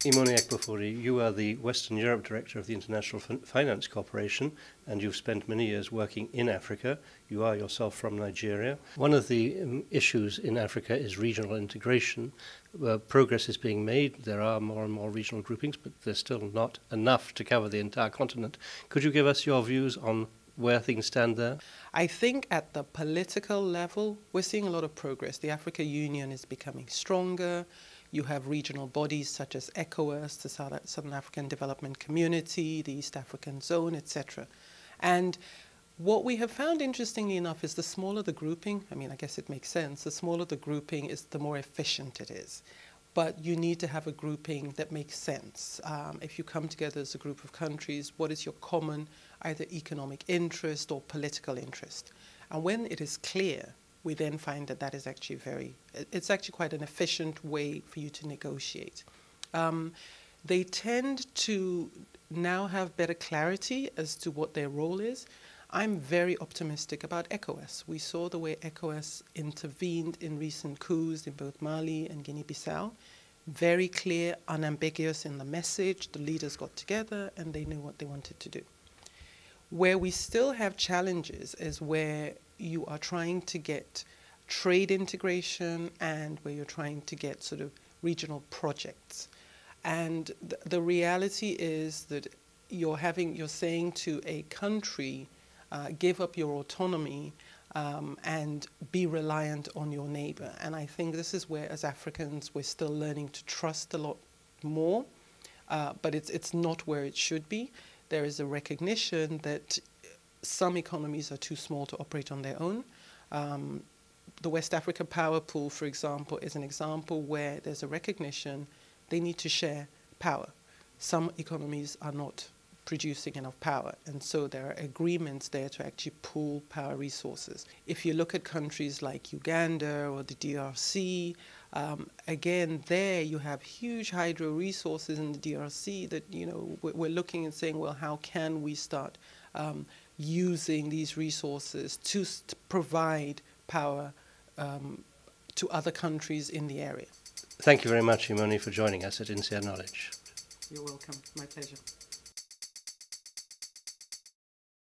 Imoni Akpofure, you are the Western Europe Director of the International Finance Corporation, and you've spent many years working in Africa. You are yourself from Nigeria. One of the issues in Africa is regional integration. Progress is being made. There are more and more regional groupings, but there's still not enough to cover the entire continent. Could you give us your views on where things stand there? I think at the political level, we're seeing a lot of progress. The African Union is becoming stronger. You have regional bodies such as ECOWAS, the Southern African Development Community, the East African Zone, etc. And what we have found, interestingly enough, is the smaller the grouping, I mean, I guess it makes sense, the smaller the grouping is, the more efficient it is. But you need to have a grouping that makes sense. If you come together as a group of countries, what is your common either economic interest or political interest? And when it is clear, we then find that that is actually it's actually quite an efficient way for you to negotiate. They tend to now have better clarity as to what their role is. I'm very optimistic about ECOWAS. We saw the way ECOWAS intervened in recent coups in both Mali and Guinea-Bissau. Very clear, unambiguous in the message. The leaders got together and they knew what they wanted to do. Where we still have challenges is where you are trying to get trade integration and where you're trying to get sort of regional projects. And the reality is that you're saying to a country, give up your autonomy and be reliant on your neighbor. And I think this is where, as Africans, we're still learning to trust a lot more, but it's not where it should be. There is a recognition that some economies are too small to operate on their own. The West Africa Power Pool, for example, is an example where there's a recognition they need to share power. Some economies are not producing enough power, and so there are agreements there to actually pool power resources. If you look at countries like Uganda or the DRC, again, there you have huge hydro resources in the DRC that, you know, we're looking and saying, well, how can we start using these resources to provide power to other countries in the area. Thank you very much, Imoni, for joining us at INSEAD Knowledge. You're welcome. My pleasure.